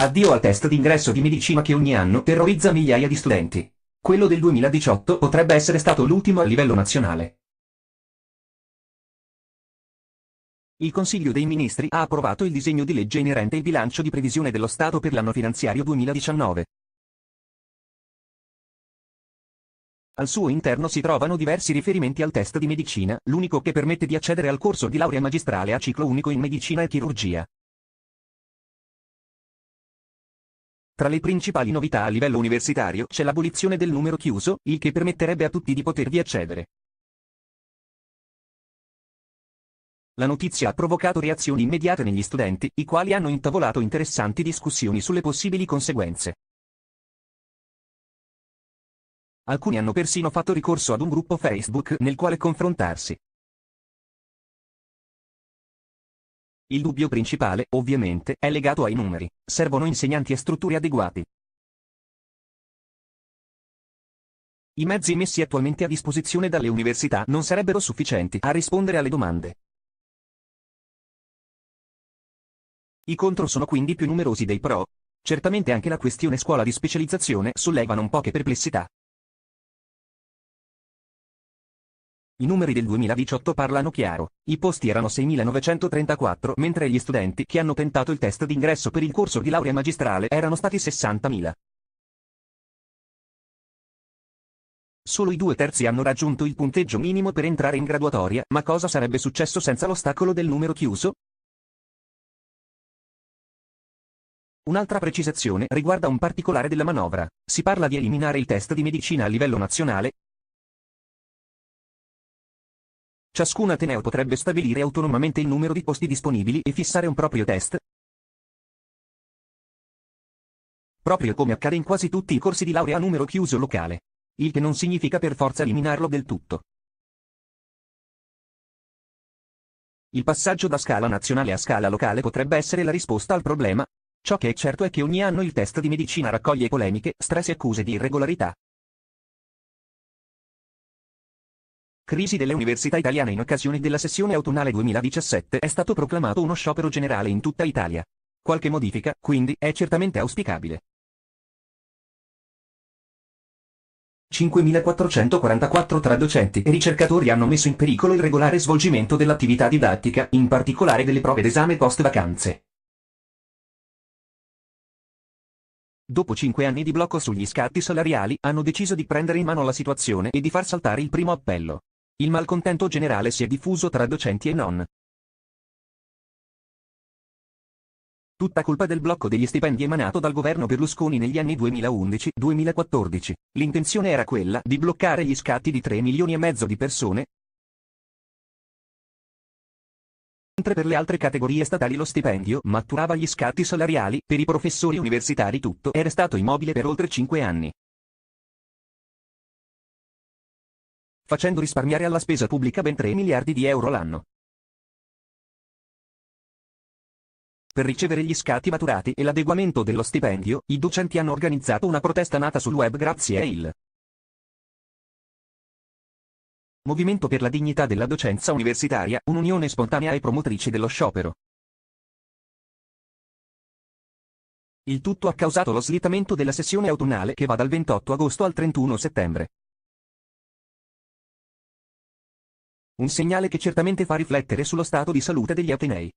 Addio al test d'ingresso di medicina che ogni anno terrorizza migliaia di studenti. Quello del 2018 potrebbe essere stato l'ultimo a livello nazionale. Il Consiglio dei Ministri ha approvato il disegno di legge inerente il bilancio di previsione dello Stato per l'anno finanziario 2019. Al suo interno si trovano diversi riferimenti al test di medicina, l'unico che permette di accedere al corso di laurea magistrale a ciclo unico in medicina e chirurgia. Tra le principali novità a livello universitario c'è l'abolizione del numero chiuso, il che permetterebbe a tutti di potervi accedere. La notizia ha provocato reazioni immediate negli studenti, i quali hanno intavolato interessanti discussioni sulle possibili conseguenze. Alcuni hanno persino fatto ricorso ad un gruppo Facebook nel quale confrontarsi. Il dubbio principale, ovviamente, è legato ai numeri. Servono insegnanti e strutture adeguati. I mezzi messi attualmente a disposizione dalle università non sarebbero sufficienti a rispondere alle domande. I contro sono quindi più numerosi dei pro. Certamente anche la questione scuola di specializzazione solleva non poche perplessità. I numeri del 2018 parlano chiaro. I posti erano 6.934, mentre gli studenti che hanno tentato il test d'ingresso per il corso di laurea magistrale erano stati 60.000. Solo i 2/3 hanno raggiunto il punteggio minimo per entrare in graduatoria, ma cosa sarebbe successo senza l'ostacolo del numero chiuso? Un'altra precisazione riguarda un particolare della manovra. Si parla di eliminare il test di medicina a livello nazionale. Ciascun ateneo potrebbe stabilire autonomamente il numero di posti disponibili e fissare un proprio test. Proprio come accade in quasi tutti i corsi di laurea a numero chiuso locale. Il che non significa per forza eliminarlo del tutto. Il passaggio da scala nazionale a scala locale potrebbe essere la risposta al problema. Ciò che è certo è che ogni anno il test di medicina raccoglie polemiche, stress e accuse di irregolarità. Crisi delle università italiane in occasione della sessione autunnale 2017 è stato proclamato uno sciopero generale in tutta Italia. Qualche modifica, quindi, è certamente auspicabile. 5.444 tra docenti e ricercatori hanno messo in pericolo il regolare svolgimento dell'attività didattica, in particolare delle prove d'esame post-vacanze. Dopo 5 anni di blocco sugli scatti salariali, hanno deciso di prendere in mano la situazione e di far saltare il primo appello. Il malcontento generale si è diffuso tra docenti e non. Tutta colpa del blocco degli stipendi emanato dal governo Berlusconi negli anni 2011-2014. L'intenzione era quella di bloccare gli scatti di 3 milioni e mezzo di persone, mentre per le altre categorie statali lo stipendio maturava gli scatti salariali, per i professori universitari tutto era stato immobile per oltre 5 anni. Facendo risparmiare alla spesa pubblica ben 3 miliardi di euro l'anno. Per ricevere gli scatti maturati e l'adeguamento dello stipendio, i docenti hanno organizzato una protesta nata sul web grazie a il Movimento per la dignità della docenza universitaria, un'unione spontanea e promotrice dello sciopero. Il tutto ha causato lo slittamento della sessione autunnale che va dal 28 agosto al 31 settembre. Un segnale che certamente fa riflettere sullo stato di salute degli atenei.